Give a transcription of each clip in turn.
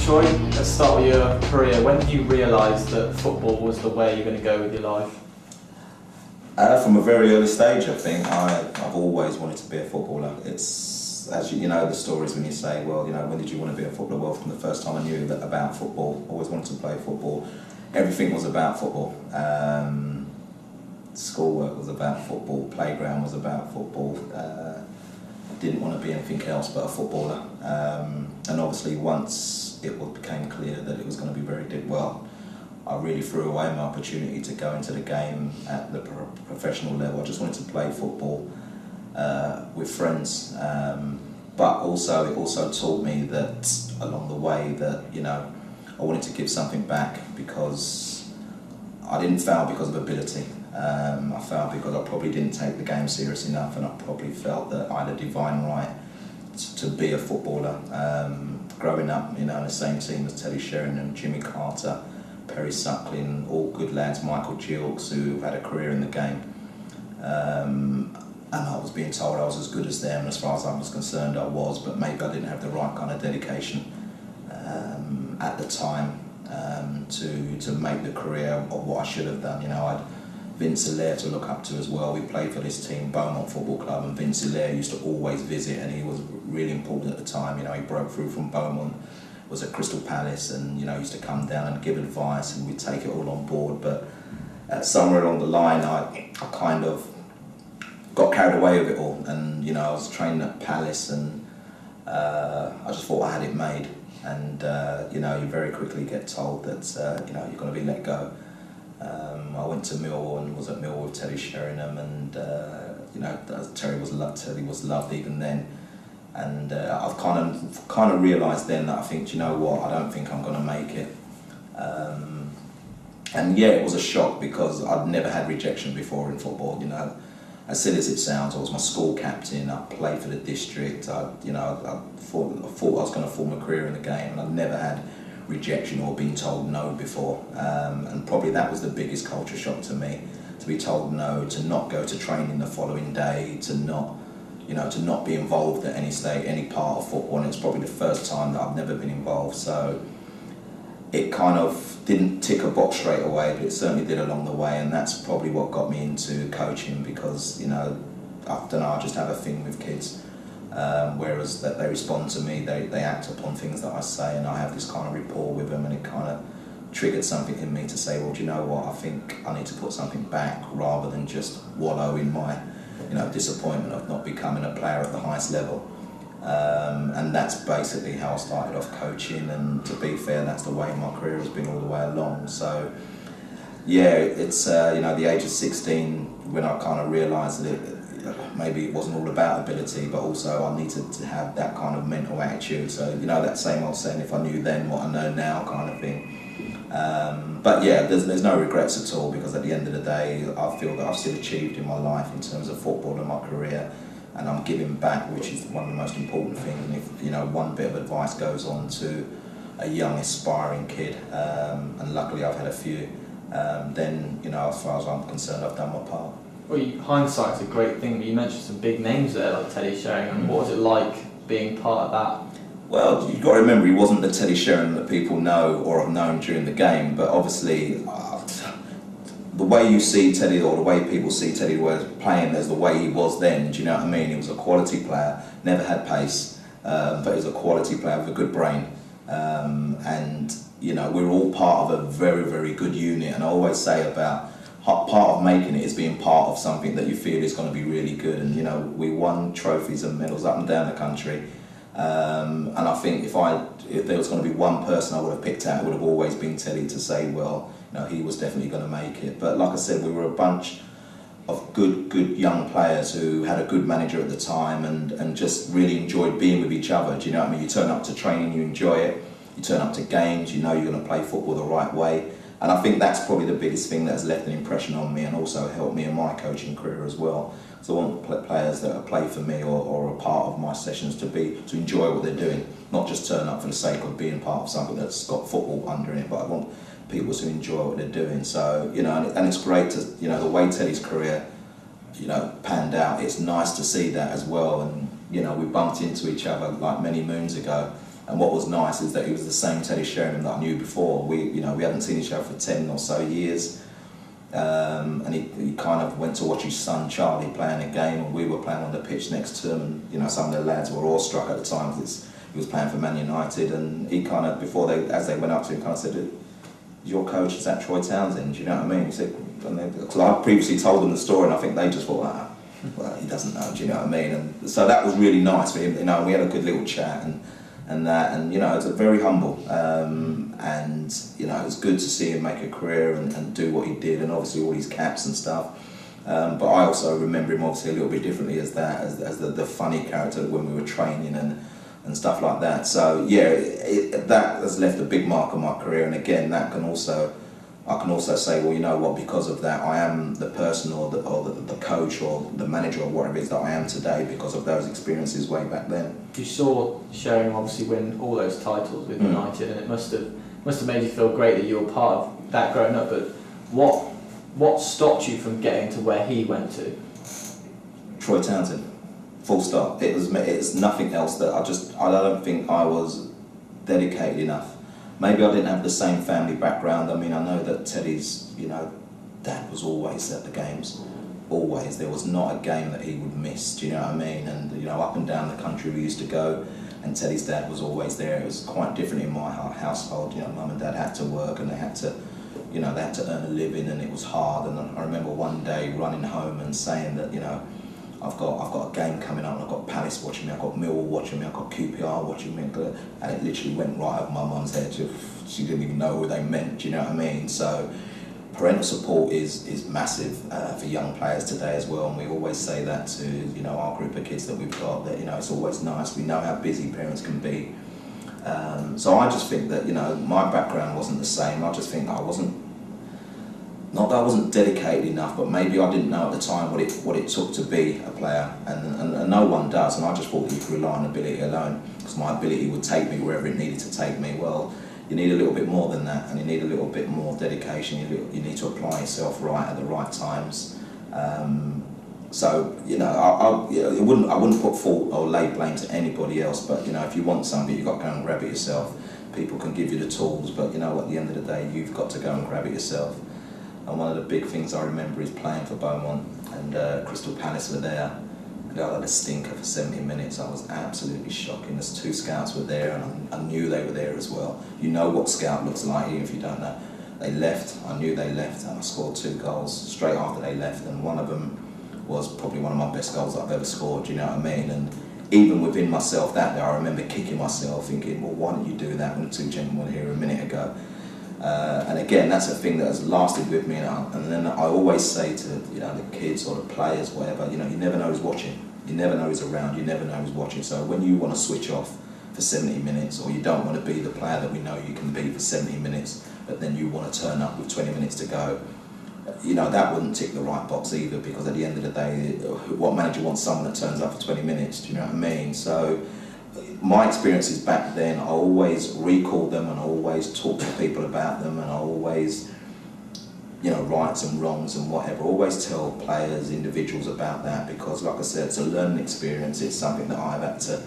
Troy, let's start with your career. When did you realise that football was the way you're going to go with your life? From a very early stage, I think. I've always wanted to be a footballer. It's, as you know, the stories when you say, well, when did you want to be a footballer? Well, from the first time I knew that about football, always wanted to play football. Everything was about football. Schoolwork was about football, playground was about football. Didn't want to be anything else but a footballer. And obviously once it became clear that it was going to be very well, I really threw away my opportunity to go into the game at the professional level. I just wanted to play football with friends. But also it also taught me that along the way that, I wanted to give something back, because I didn't fail because of ability. I failed because I probably didn't take the game serious enough, and I probably felt that I had a divine right to be a footballer. Growing up, in the same team as Teddy Sheringham, Jimmy Carter, Perry Suckling, all good lads, Michael Gilks, who had a career in the game. And I was being told I was as good as them, and as far as I was concerned I was, but maybe I didn't have the right kind of dedication at the time to make the career of what I should have done. I had Vince Hilaire to look up to as well. We played for this team, Beaumont Football Club, and Vince Hilaire used to always visit, and he was really important at the time. He broke through from Beaumont, was at Crystal Palace, and used to come down and give advice, and we'd take it all on board. But somewhere along the line, I kind of got carried away with it all, and I was training at Palace, and I just thought I had it made. And you very quickly get told that you're going to be let go. I went to Millwall and was at Millwall with Teddy Sheringham, and Teddy was loved even then. And I've kind of realised then that I think, I don't think I'm going to make it. And yeah, it was a shock, because I'd never had rejection before in football. As silly as it sounds, I was my school captain. I played for the district. I thought I was going to form a career in the game, and I'd never had rejection or being told no before. And probably that was the biggest culture shock to me, to be told no, to not go to training the following day, to not be involved at any part of football. And it's probably the first time that I've never been involved. So it kind of didn't tick a box straight away, but it certainly did along the way, and that's probably what got me into coaching, because I don't know, I just have a thing with kids. Whereas that they respond to me, they act upon things that I say, and I have this kind of rapport with them, and it kind of triggered something in me to say, well, do you know what, I think I need to put something back, rather than just wallow in my disappointment of not becoming a player at the highest level. And that's basically how I started off coaching, and to be fair, that's the way my career has been all the way along. So yeah, it's the age of 16 when I kind of realised that maybe it wasn't all about ability, but also I needed to have that kind of mental attitude. So that same old saying, if I knew then what I know now, kind of thing. But yeah, there's no regrets at all, because at the end of the day, I feel that I've still achieved in my life in terms of football and my career, and I'm giving back, which is one of the most important things. And if one bit of advice goes on to a young aspiring kid, and luckily I've had a few, then as far as I'm concerned, I've done my part. Well, hindsight's a great thing, but you mentioned some big names there, like Teddy Sheringham. What was it like being part of that? Well, you've got to remember, he wasn't the Teddy Sheringham that people know or have known during the game, but obviously the way you see Teddy, or the way people see Teddy was playing, as the way he was then, do you know what I mean? He was a quality player, never had pace, but he was a quality player with a good brain. And we're all part of a very, very good unit, and I always say about part of making it is being part of something that you feel is going to be really good. And we won trophies and medals up and down the country, and I think if there was going to be one person I would have picked out, it would have always been Teddy, to say, well, he was definitely going to make it. But like I said, we were a bunch of good young players who had a good manager at the time, and just really enjoyed being with each other. Do you know what I mean? You turn up to training, you enjoy it. You turn up to games, you're going to play football the right way. And I think that's probably the biggest thing that has left an impression on me, and also helped me in my coaching career as well. So I want players that play for me or are part of my sessions to enjoy what they're doing, not just turn up for the sake of being part of something that's got football under it, but I want people to enjoy what they're doing. So, and it's great to, the way Teddy's career, panned out. It's nice to see that as well. And, we bumped into each other like many moons ago. And what was nice is that he was the same Teddy Sheringham that I knew before. We hadn't seen each other for 10 or so years. And he kind of went to watch his son Charlie playing a game, and we were playing on the pitch next to him. And, you know, some of the lads were awestruck at the time because he was playing for Man United. And he kind of, as they went up to him, kind of said, "Your coach, is that Troy Townsend?" Do you know what I mean? He said, because I previously told them the story, and I think they just thought, well, he doesn't know. Do you know what I mean? And so that was really nice for him. You know, we had a good little chat and you know, it's very humble. And you know, it was good to see him make a career and do what he did, and obviously all his caps and stuff. But I also remember him obviously a little bit differently as the funny character when we were training and stuff like that. So yeah, that has left a big mark on my career. And again, I can also say, well, you know what, because of that, I am the person or the coach or the manager or whatever it is that I am today because of those experiences way back then. You saw Sheringham obviously win all those titles with United, and it must have made you feel great that you were part of that growing up. But what stopped you from getting to where he went to? Troy Townsend, full stop. It's nothing else that I don't think I was dedicated enough. Maybe I didn't have the same family background. I mean, I know that Teddy's, you know, dad was always at the games. Always. There was not a game that he would miss, do you know what I mean? And, you know, up and down the country we used to go, and Teddy's dad was always there. It was quite different in my household. You know, mum and dad had to work, and they had to earn a living, and it was hard. And I remember one day running home and saying that, you know, I've got a game coming up, and I've got Palace watching me, I've got Millwall watching me, I've got QPR watching me, and it literally went right over my mum's head. She didn't even know what they meant, do you know what I mean? So parental support is massive for young players today as well, and we always say that to, you know, our group of kids that we've got, that, you know, it's always nice. We know how busy parents can be. So I just think that, you know, my background wasn't the same. I just think I wasn't dedicated enough, but maybe I didn't know at the time what it took to be a player, and no one does. And I just thought you could rely on ability alone, because my ability would take me wherever it needed to take me. Well, you need a little bit more than that, and you need a little bit more dedication. You need to apply yourself right at the right times. So, you know, I wouldn't put fault or lay blame to anybody else. But, you know, if you want something, you've got to go and grab it yourself. People can give you the tools, but, you know, at the end of the day, you've got to go and grab it yourself. And one of the big things I remember is playing for Beaumont, and Crystal Palace were there, and I had a stinker for 70 minutes. I was absolutely shocking. There's 2 scouts were there, and I knew they were there as well. You know what scout looks like, even if you don't know. They left, I knew they left, and I scored 2 goals straight after they left, and one of them was probably one of my best goals I've ever scored, you know what I mean? And even within myself that day, I remember kicking myself, thinking, well, why didn't you do that when the 2 gentlemen were here a minute ago? And again, that's a thing that has lasted with me, and then I always say to, you know, the kids or the players, whatever, you know, you never know who's watching, you never know who's around, you never know who's watching. So when you want to switch off for 70 minutes, or you don't want to be the player that we know you can be for 70 minutes, but then you want to turn up with 20 minutes to go, you know, that wouldn't tick the right box either, because at the end of the day, what manager wants someone that turns up for 20 minutes, do you know what I mean? So my experiences back then, I always recall them, and I always talk to people about them, and I always, you know, rights and wrongs and whatever, always tell players, individuals about that, because like I said, it's a learning experience. It's something that I've had to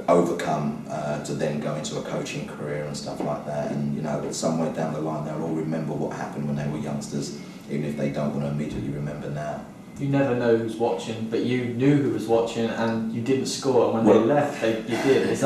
overcome to then go into a coaching career and stuff like that. And, you know, somewhere down the line, they'll all remember what happened when they were youngsters, even if they don't want to immediately remember now. You never know who's watching, but you knew who was watching, and you didn't score. And when they left, you did.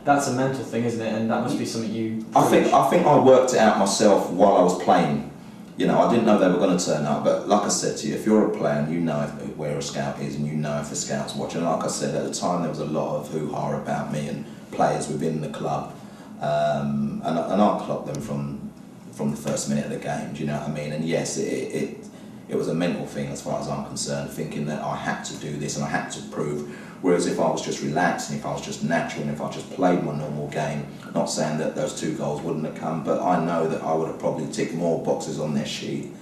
That's a mental thing, isn't it? And that must be something you. I think I worked it out myself while I was playing. You know, I didn't know they were going to turn up, but like I said to you, if you're a player and you know where a scout is, and you know if a scout's watching, like I said, at the time there was a lot of hoo-ha about me and players within the club, and I clocked them from the first minute of the game. Do you know what I mean? And yes, it was a mental thing as far as I'm concerned, thinking that I had to do this and I had to prove. Whereas if I was just relaxed, and if I was just natural, and if I just played my normal game, not saying that those 2 goals wouldn't have come, but I know that I would have probably ticked more boxes on their sheet.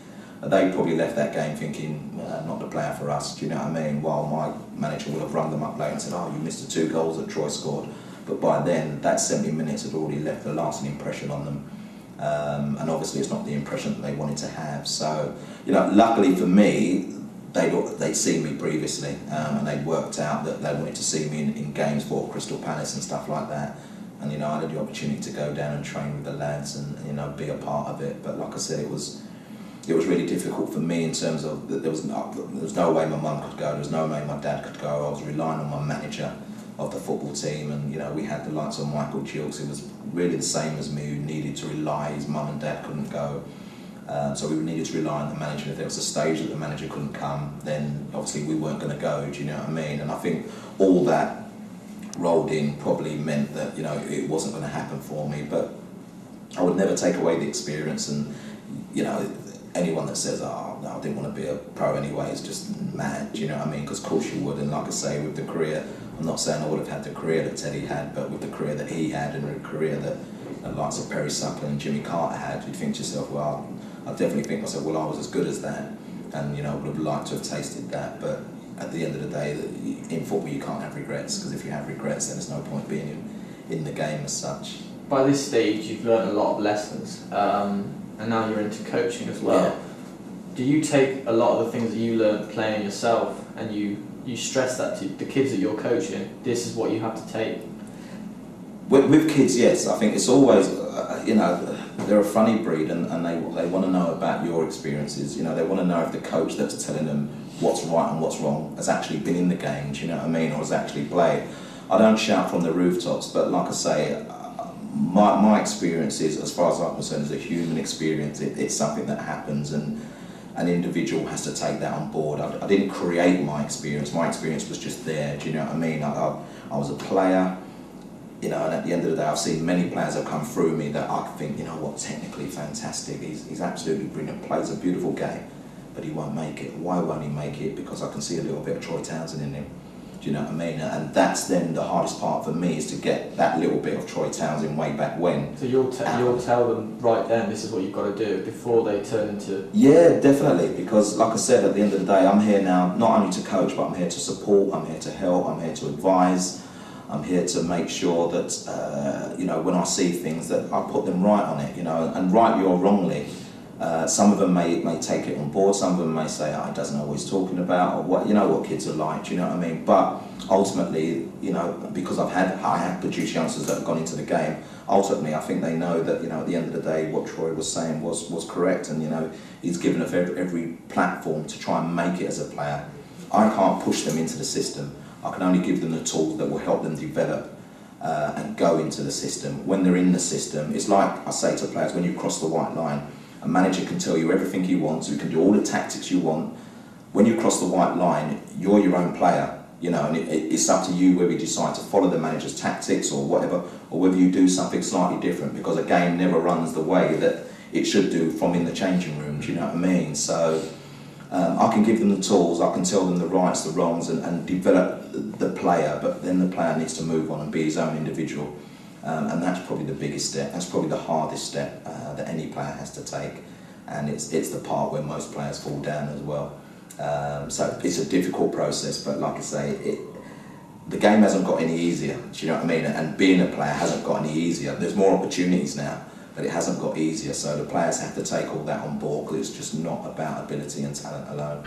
They probably left that game thinking, not the player for us, do you know what I mean? While my manager would have rung them up later and said, oh, you missed the 2 goals that Troy scored. But by then, that 70 minutes had already left a lasting impression on them. And obviously it's not the impression that they wanted to have. So, you know, luckily for me, they'd seen me previously, and they'd worked out that they wanted to see me in games for Crystal Palace and stuff like that. And I had the opportunity to go down and train with the lads and be a part of it. But like I said, it was really difficult for me in terms of that there was no way my mum could go, there was no way my dad could go. I was relying on my manager of the football team, and we had the likes of Michael Gilks, who was really the same as me, who needed to rely. His mum and dad couldn't go, so we needed to rely on the manager. If there was a stage that the manager couldn't come, then obviously we weren't going to go. Do you know what I mean? And I think all that rolled in probably meant that it wasn't going to happen for me. But I would never take away the experience, and anyone that says, "Oh, no, I didn't want to be a pro anyway," is just mad. Do you know what I mean? Because of course you would. And like I say, with the career, I'm not saying I would have had the career that Teddy had, but with the career that he had and the career that the likes of Perry Suckler and Jimmy Carter had, you'd think to yourself, well, I definitely think myself, well, I was as good as that, and would have liked to have tasted that. But at the end of the day, in football you can't have regrets, because if you have regrets, then there's no point being in the game as such. By this stage, you've learned a lot of lessons, and now you're into coaching as well. Yeah. Do you take a lot of the things that you learned playing yourself, and you stress that to the kids that you're coaching? This is what you have to take. With kids, yes. I think it's always, they're a funny breed, and they want to know about your experiences. They want to know if the coach that's telling them what's right and what's wrong has actually been in the game. Do you know what I mean? Or has actually played. I don't shout from the rooftops, but like I say, my experience is, as far as I'm concerned, is a human experience. It's something that happens, and an individual has to take that on board. I didn't create my experience. My experience was just there. Do you know what I mean? I was a player, and at the end of the day, I've seen many players have come through me that I think, technically fantastic. He's absolutely brilliant. Plays a beautiful game, but he won't make it. Why won't he make it? Because I can see a little bit of Troy Townsend in him. Do you know what I mean? And that's then the hardest part for me, is to get that little bit of Troy Townsend way back when. So you'll tell them right then, this is what you've got to do before they turn into... Yeah, definitely, because like I said, at the end of the day, I'm here now not only to coach, but I'm here to support, I'm here to help, I'm here to advise, I'm here to make sure that, when I see things, that I put them right on it, and rightly or wrongly. Some of them may take it on board, some of them may say, he doesn't know what he's talking about, or what kids are like, do you know what I mean? But ultimately, because I have produced youngsters that have gone into the game, ultimately I think they know that, at the end of the day, what Troy was saying was correct, and he's given us every platform to try and make it as a player. I can't push them into the system. I can only give them the tools that will help them develop and go into the system. When they're in the system, it's like I say to players, when you cross the white line, a manager can tell you everything he wants, you can do all the tactics you want. When you cross the white line, you're your own player, and it's up to you whether you decide to follow the manager's tactics or whatever, or whether you do something slightly different, because a game never runs the way that it should do from in the changing room, do you know what I mean? So I can give them the tools, I can tell them the rights, the wrongs, and develop the player, but then the player needs to move on and be his own individual. And that's probably the biggest step, that's probably the hardest step that any player has to take, and it's the part where most players fall down as well. So it's a difficult process, but like I say, the game hasn't got any easier, do you know what I mean? And being a player hasn't got any easier. There's more opportunities now, but it hasn't got easier, so the players have to take all that on board, because it's just not about ability and talent alone.